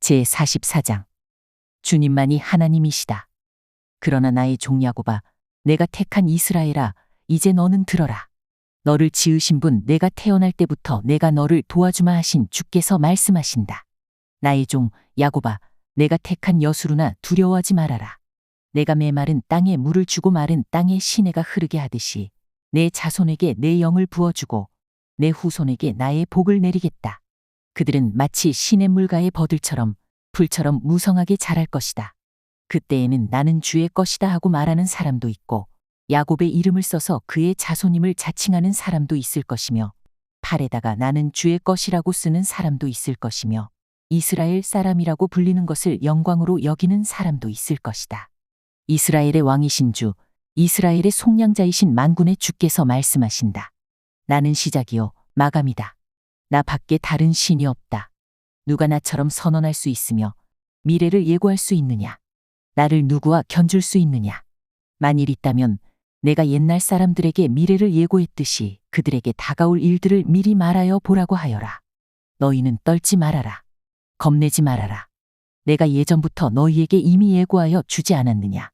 제44장. 주님만이 하나님이시다. 그러나 나의 종 야곱아, 내가 택한 이스라엘아, 이제 너는 들어라. 너를 지으신 분, 내가 태어날 때부터 내가 너를 도와주마 하신 주께서 말씀하신다. 나의 종 야곱아, 내가 택한 여수루나 두려워하지 말아라. 내가 메마른 땅에 물을 주고 마른 땅에 시내가 흐르게 하듯이 내 자손에게 내 영을 부어주고 내 후손에게 나의 복을 내리겠다. 그들은 마치 시냇물가의 버들처럼 풀처럼 무성하게 자랄 것이다. 그때에는 나는 주의 것이다 하고 말하는 사람도 있고 야곱의 이름을 써서 그의 자손임을 자칭하는 사람도 있을 것이며 팔에다가 나는 주의 것이라고 쓰는 사람도 있을 것이며 이스라엘 사람이라고 불리는 것을 영광으로 여기는 사람도 있을 것이다. 이스라엘의 왕이신 주, 이스라엘의 속량자이신 만군의 주께서 말씀하신다. 나는 시작이요 마감이다. 나 밖에 다른 신이 없다. 누가 나처럼 선언할 수 있으며 미래를 예고할 수 있느냐? 나를 누구와 견줄 수 있느냐? 만일 있다면 내가 옛날 사람들에게 미래를 예고했듯이 그들에게 다가올 일들을 미리 말하여 보라고 하여라. 너희는 떨지 말아라. 겁내지 말아라. 내가 예전부터 너희에게 이미 예고하여 주지 않았느냐?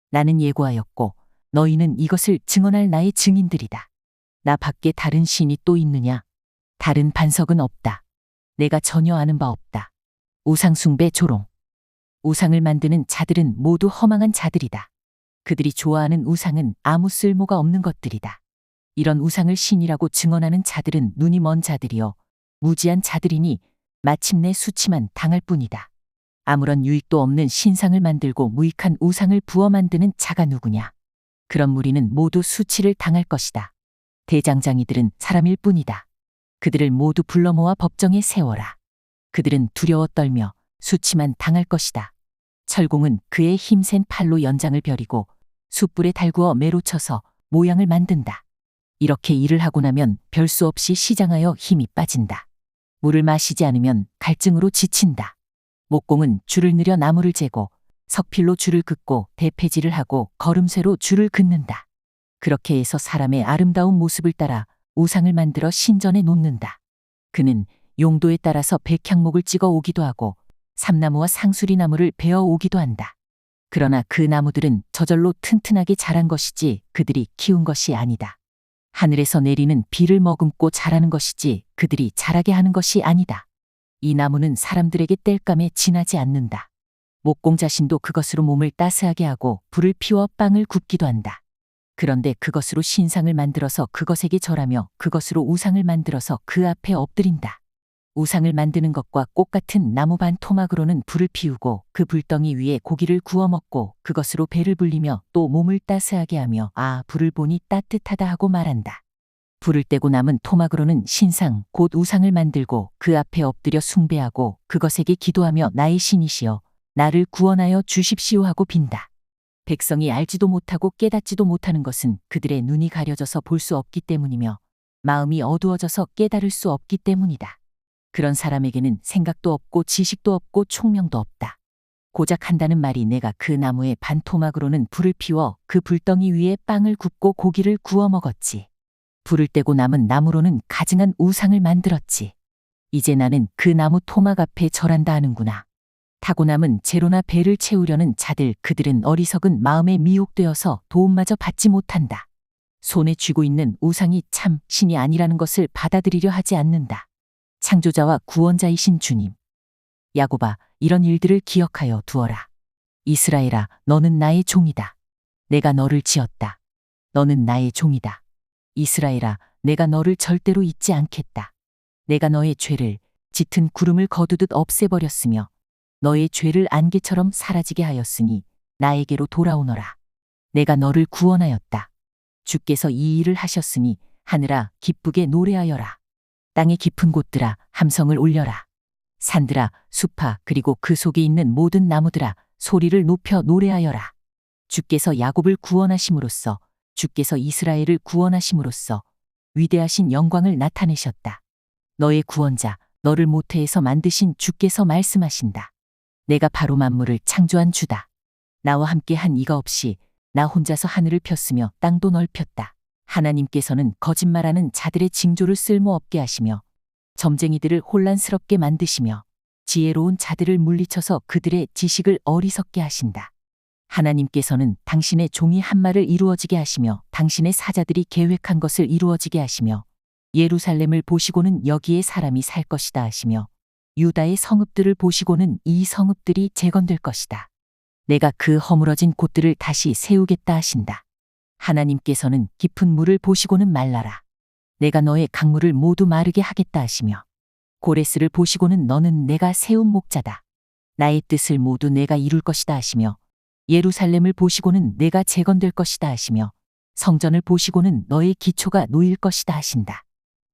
나는 예고하였고 너희는 이것을 증언할 나의 증인들이다. 나 밖에 다른 신이 또 있느냐? 다른 반석은 없다. 내가 전혀 아는 바 없다. 우상숭배 조롱. 우상을 만드는 자들은 모두 허망한 자들이다. 그들이 좋아하는 우상은 아무 쓸모가 없는 것들이다. 이런 우상을 신이라고 증언하는 자들은 눈이 먼 자들이요 무지한 자들이니 마침내 수치만 당할 뿐이다. 아무런 유익도 없는 신상을 만들고 무익한 우상을 부어 만드는 자가 누구냐? 그런 무리는 모두 수치를 당할 것이다. 대장장이들은 사람일 뿐이다. 그들을 모두 불러 모아 법정에 세워라. 그들은 두려워 떨며 수치만 당할 것이다. 철공은 그의 힘센 팔로 연장을 벼리고 숯불에 달구어 매로 쳐서 모양을 만든다. 이렇게 일을 하고 나면 별 수 없이 시장하여 힘이 빠진다. 물을 마시지 않으면 갈증으로 지친다. 목공은 줄을 늘여 나무를 재고 석필로 줄을 긋고 대패질을 하고 걸음쇠로 줄을 긋는다. 그렇게 해서 사람의 아름다운 모습을 따라 우상을 만들어 신전에 놓는다. 그는 용도에 따라서 백향목을 찍어 오기도 하고 삼나무와 상수리 나무를 베어 오기도 한다. 그러나 그 나무들은 저절로 튼튼하게 자란 것이지 그들이 키운 것이 아니다. 하늘에서 내리는 비를 머금고 자라는 것이지 그들이 자라게 하는 것이 아니다. 이 나무는 사람들에게 땔감에 지나지 않는다. 목공 자신도 그것으로 몸을 따스하게 하고 불을 피워 빵을 굽기도 한다. 그런데 그것으로 신상을 만들어서 그것에게 절하며 그것으로 우상을 만들어서 그 앞에 엎드린다. 우상을 만드는 것과 꽃같은 나무 반 토막으로는 불을 피우고 그 불덩이 위에 고기를 구워 먹고 그것으로 배를 불리며 또 몸을 따스하게 하며 아, 불을 보니 따뜻하다 하고 말한다. 불을 떼고 남은 토막으로는 신상 곧 우상을 만들고 그 앞에 엎드려 숭배하고 그것에게 기도하며 나의 신이시여 나를 구원하여 주십시오 하고 빈다. 백성이 알지도 못하고 깨닫지도 못하는 것은 그들의 눈이 가려져서 볼 수 없기 때문이며 마음이 어두워져서 깨달을 수 없기 때문이다. 그런 사람에게는 생각도 없고 지식도 없고 총명도 없다. 고작 한다는 말이 내가 그 나무의 반토막으로는 불을 피워 그 불덩이 위에 빵을 굽고 고기를 구워 먹었지. 불을 떼고 남은 나무로는 가증한 우상을 만들었지. 이제 나는 그 나무 토막 앞에 절한다 하는구나. 타고 남은 재로나 배를 채우려는 자들 그들은 어리석은 마음에 미혹되어서 도움마저 받지 못한다. 손에 쥐고 있는 우상이 참 신이 아니라는 것을 받아들이려 하지 않는다. 창조자와 구원자이신 주님. 야곱아, 이런 일들을 기억하여 두어라. 이스라엘아, 너는 나의 종이다. 내가 너를 지었다. 너는 나의 종이다. 이스라엘아, 내가 너를 절대로 잊지 않겠다. 내가 너의 죄를 짙은 구름을 거두듯 없애버렸으며 너의 죄를 안개처럼 사라지게 하였으니 나에게로 돌아오너라. 내가 너를 구원하였다. 주께서 이 일을 하셨으니 하늘아 기쁘게 노래하여라. 땅의 깊은 곳들아 함성을 올려라. 산들아 숲아 그리고 그 속에 있는 모든 나무들아 소리를 높여 노래하여라. 주께서 야곱을 구원하심으로써 주께서 이스라엘을 구원하심으로써 위대하신 영광을 나타내셨다. 너의 구원자 너를 모태에서 만드신 주께서 말씀하신다. 내가 바로 만물을 창조한 주다. 나와 함께 한 이가 없이 나 혼자서 하늘을 폈으며 땅도 넓혔다. 하나님께서는 거짓말하는 자들의 징조를 쓸모없게 하시며 점쟁이들을 혼란스럽게 만드시며 지혜로운 자들을 물리쳐서 그들의 지식을 어리석게 하신다. 하나님께서는 당신의 종이 한 말을 이루어지게 하시며 당신의 사자들이 계획한 것을 이루어지게 하시며 예루살렘을 보시고는 여기에 사람이 살 것이다 하시며 유다의 성읍들을 보시고는 이 성읍들이 재건될 것이다. 내가 그 허물어진 곳들을 다시 세우겠다 하신다. 하나님께서는 깊은 물을 보시고는 말라라. 내가 너의 강물을 모두 마르게 하겠다 하시며 고레스를 보시고는 너는 내가 세운 목자다. 나의 뜻을 모두 내가 이룰 것이다 하시며 예루살렘을 보시고는 내가 재건될 것이다 하시며 성전을 보시고는 너의 기초가 놓일 것이다 하신다.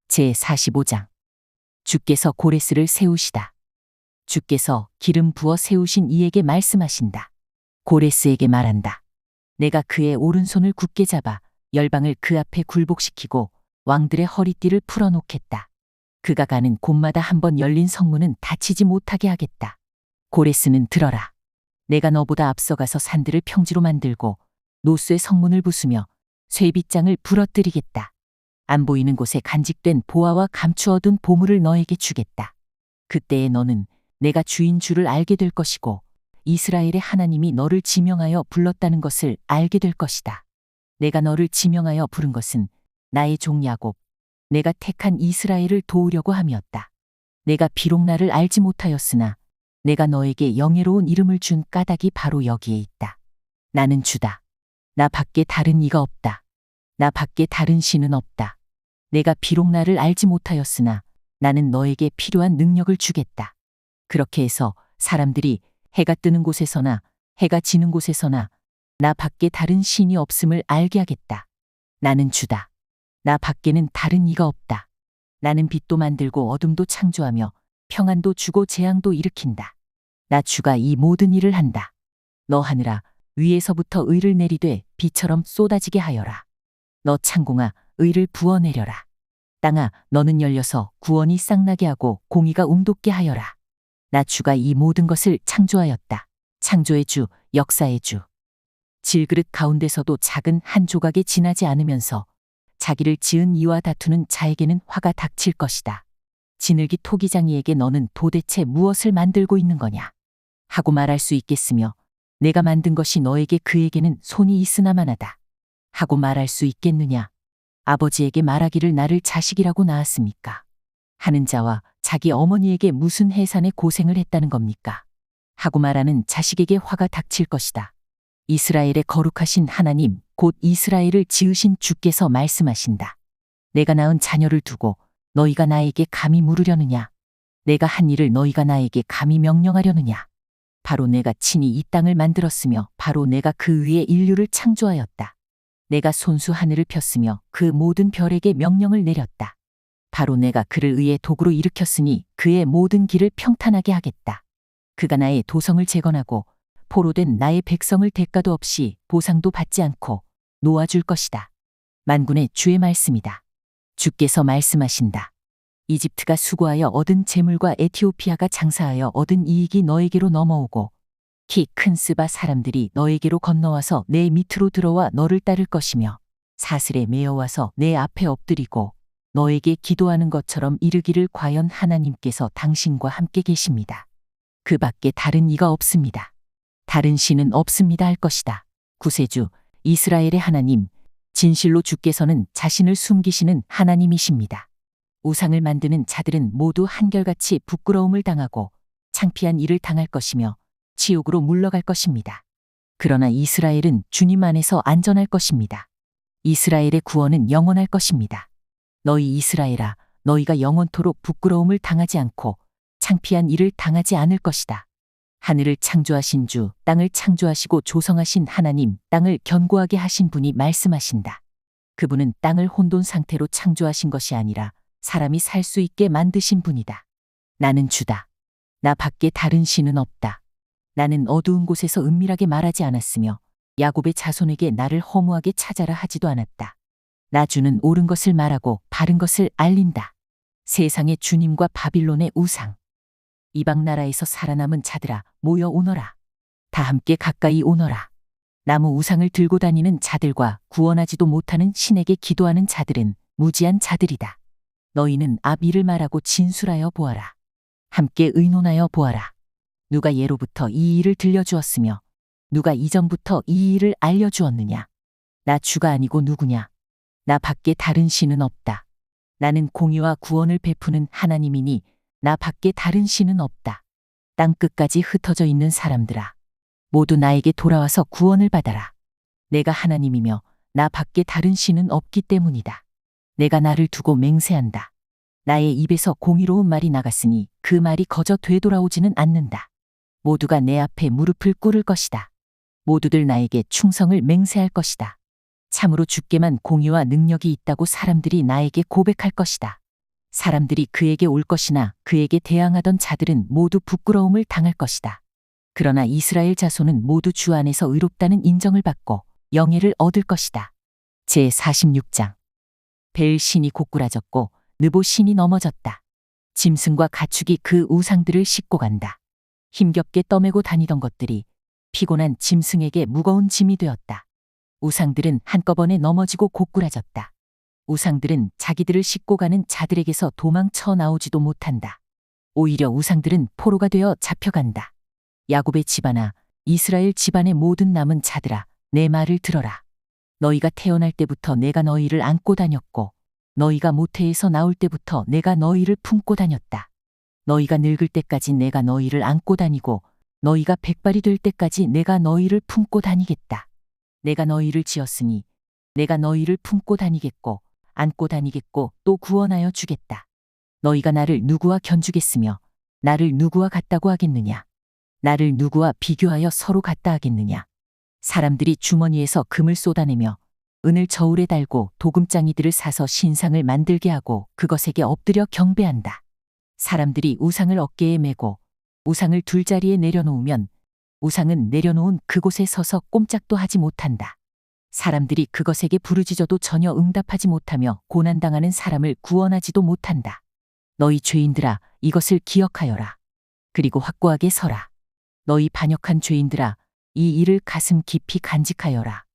제45장. 주께서 고레스를 세우시다. 주께서 기름 부어 세우신 이에게 말씀하신다. 고레스에게 말한다. 내가 그의 오른손을 굳게 잡아 열방을 그 앞에 굴복시키고 왕들의 허리띠를 풀어놓겠다. 그가 가는 곳마다 한번 열린 성문은 닫히지 못하게 하겠다. 고레스는 들어라. 내가 너보다 앞서가서 산들을 평지로 만들고 노스의 성문을 부수며 쇠빗장을 부러뜨리겠다. 안 보이는 곳에 간직된 보화와 감추어둔 보물을 너에게 주겠다. 그때에 너는 내가 주인 줄을 알게 될 것이고 이스라엘의 하나님이 너를 지명하여 불렀다는 것을 알게 될 것이다. 내가 너를 지명하여 부른 것은 나의 종 야곱, 내가 택한 이스라엘을 도우려고 함이었다. 내가 비록 나를 알지 못하였으나 내가 너에게 영예로운 이름을 준 까닭이 바로 여기에 있다. 나는 주다. 나 밖에 다른 이가 없다. 나 밖에 다른 신은 없다. 내가 비록 나를 알지 못하였으나 나는 너에게 필요한 능력을 주겠다. 그렇게 해서 사람들이 해가 뜨는 곳에서나 해가 지는 곳에서나 나 밖에 다른 신이 없음을 알게 하겠다. 나는 주다. 나 밖에는 다른 이가 없다. 나는 빛도 만들고 어둠도 창조하며 평안도 주고 재앙도 일으킨다. 나 주가 이 모든 일을 한다. 너 하늘아, 위에서부터 의를 내리되 비처럼 쏟아지게 하여라. 너 창공아, 의를 부어내려라. 땅아, 너는 열려서 구원이 쌍나게 하고 공의가 움돋게 하여라. 나 주가 이 모든 것을 창조하였다. 창조의 주, 역사의 주. 질그릇 가운데서도 작은 한 조각에 지나지 않으면서 자기를 지은 이와 다투는 자에게는 화가 닥칠 것이다. 지늘기 토기장이에게 너는 도대체 무엇을 만들고 있는 거냐? 하고 말할 수 있겠으며 내가 만든 것이 너에게 그에게는 손이 있으나마나다. 하고 말할 수 있겠느냐? 아버지에게 말하기를 나를 자식이라고 낳았습니까? 하는 자와 자기 어머니에게 무슨 해산의 고생을 했다는 겁니까? 하고 말하는 자식에게 화가 닥칠 것이다. 이스라엘의 거룩하신 하나님, 곧 이스라엘을 지으신 주께서 말씀하신다. 내가 낳은 자녀를 두고 너희가 나에게 감히 물으려느냐? 내가 한 일을 너희가 나에게 감히 명령하려느냐? 바로 내가 친히 이 땅을 만들었으며 바로 내가 그 위에 인류를 창조하였다. 내가 손수 하늘을 폈으며 그 모든 별에게 명령을 내렸다. 바로 내가 그를 의의 도구로 일으켰으니 그의 모든 길을 평탄하게 하겠다. 그가 나의 도성을 재건하고 포로된 나의 백성을 대가도 없이 보상도 받지 않고 놓아줄 것이다. 만군의 주의 말씀이다. 주께서 말씀하신다. 이집트가 수고하여 얻은 재물과 에티오피아가 장사하여 얻은 이익이 너에게로 넘어오고 키 큰 스바 사람들이 너에게로 건너와서 내 밑으로 들어와 너를 따를 것이며 사슬에 매어와서 내 앞에 엎드리고 너에게 기도하는 것처럼 이르기를 과연 하나님께서 당신과 함께 계십니다. 그 밖에 다른 이가 없습니다. 다른 신은 없습니다 할 것이다. 구세주 이스라엘의 하나님, 진실로 주께서는 자신을 숨기시는 하나님이십니다. 우상을 만드는 자들은 모두 한결같이 부끄러움을 당하고 창피한 일을 당할 것이며 지옥으로 물러갈 것입니다. 그러나 이스라엘은 주님 안에서 안전할 것입니다. 이스라엘의 구원은 영원할 것입니다. 너희 이스라엘아, 너희가 영원토록 부끄러움을 당하지 않고 창피한 일을 당하지 않을 것이다. 하늘을 창조하신 주, 땅을 창조하시고 조성하신 하나님, 땅을 견고하게 하신 분이 말씀하신다. 그분은 땅을 혼돈 상태로 창조하신 것이 아니라 사람이 살 수 있게 만드신 분이다. 나는 주다. 나 밖에 다른 신은 없다. 나는 어두운 곳에서 은밀하게 말하지 않았으며 야곱의 자손에게 나를 허무하게 찾아라 하지도 않았다. 나 주는 옳은 것을 말하고 바른 것을 알린다. 세상의 주님과 바빌론의 우상. 이방 나라에서 살아남은 자들아, 모여 오너라. 다 함께 가까이 오너라. 나무 우상을 들고 다니는 자들과 구원하지도 못하는 신에게 기도하는 자들은 무지한 자들이다. 너희는 앞 일을 말하고 진술하여 보아라. 함께 의논하여 보아라. 누가 예로부터 이 일을 들려주었으며 누가 이전부터 이 일을 알려주었느냐. 나 주가 아니고 누구냐. 나 밖에 다른 신은 없다. 나는 공의와 구원을 베푸는 하나님이니 나 밖에 다른 신은 없다. 땅 끝까지 흩어져 있는 사람들아, 모두 나에게 돌아와서 구원을 받아라. 내가 하나님이며 나 밖에 다른 신은 없기 때문이다. 내가 나를 두고 맹세한다. 나의 입에서 공의로운 말이 나갔으니 그 말이 거저 되돌아오지는 않는다. 모두가 내 앞에 무릎을 꿇을 것이다. 모두들 나에게 충성을 맹세할 것이다. 참으로 주께만 공의와 능력이 있다고 사람들이 나에게 고백할 것이다. 사람들이 그에게 올 것이나 그에게 대항하던 자들은 모두 부끄러움을 당할 것이다. 그러나 이스라엘 자손은 모두 주 안에서 의롭다는 인정을 받고 영예를 얻을 것이다. 제46장. 벨 신이 고꾸라졌고 느보 신이 넘어졌다. 짐승과 가축이 그 우상들을 싣고 간다. 힘겹게 떠매고 다니던 것들이 피곤한 짐승에게 무거운 짐이 되었다. 우상들은 한꺼번에 넘어지고 고꾸라졌다. 우상들은 자기들을 싣고 가는 자들에게서 도망쳐 나오지도 못한다. 오히려 우상들은 포로가 되어 잡혀간다. 야곱의 집안아, 이스라엘 집안의 모든 남은 자들아, 내 말을 들어라. 너희가 태어날 때부터 내가 너희를 안고 다녔고 너희가 모태에서 나올 때부터 내가 너희를 품고 다녔다. 너희가 늙을 때까지 내가 너희를 안고 다니고 너희가 백발이 될 때까지 내가 너희를 품고 다니겠다. 내가 너희를 지었으니 내가 너희를 품고 다니겠고 안고 다니겠고 또 구원하여 주겠다. 너희가 나를 누구와 견주겠으며 나를 누구와 같다고 하겠느냐. 나를 누구와 비교하여 서로 같다 하겠느냐. 사람들이 주머니에서 금을 쏟아내며 은을 저울에 달고 도금장이들을 사서 신상을 만들게 하고 그것에게 엎드려 경배한다. 사람들이 우상을 어깨에 메고 우상을 둘자리에 내려놓으면 우상은 내려놓은 그곳에 서서 꼼짝도 하지 못한다. 사람들이 그것에게 부르짖어도 전혀 응답하지 못하며 고난당하는 사람을 구원하지도 못한다. 너희 죄인들아, 이것을 기억하여라. 그리고 확고하게 서라. 너희 반역한 죄인들아, 이 일을 가슴 깊이 간직하여라.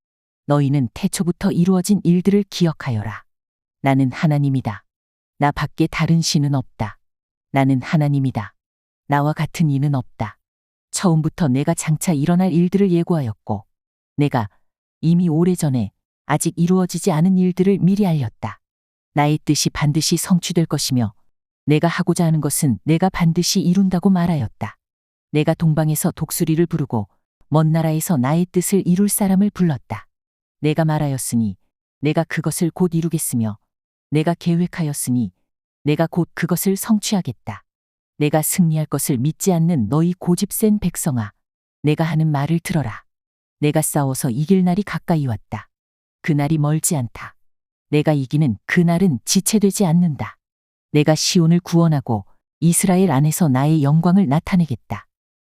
너희는 태초부터 이루어진 일들을 기억하여라. 나는 하나님이다. 나 밖에 다른 신은 없다. 나는 하나님이다. 나와 같은 이는 없다. 처음부터 내가 장차 일어날 일들을 예고하였고 내가 이미 오래전에 아직 이루어지지 않은 일들을 미리 알렸다. 나의 뜻이 반드시 성취될 것이며 내가 하고자 하는 것은 내가 반드시 이룬다고 말하였다. 내가 동방에서 독수리를 부르고 먼 나라에서 나의 뜻을 이룰 사람을 불렀다. 내가 말하였으니 내가 그것을 곧 이루겠으며 내가 계획하였으니 내가 곧 그것을 성취하겠다. 내가 승리할 것을 믿지 않는 너희 고집센 백성아, 내가 하는 말을 들어라. 내가 싸워서 이길 날이 가까이 왔다. 그날이 멀지 않다. 내가 이기는 그날은 지체되지 않는다. 내가 시온을 구원하고 이스라엘 안에서 나의 영광을 나타내겠다.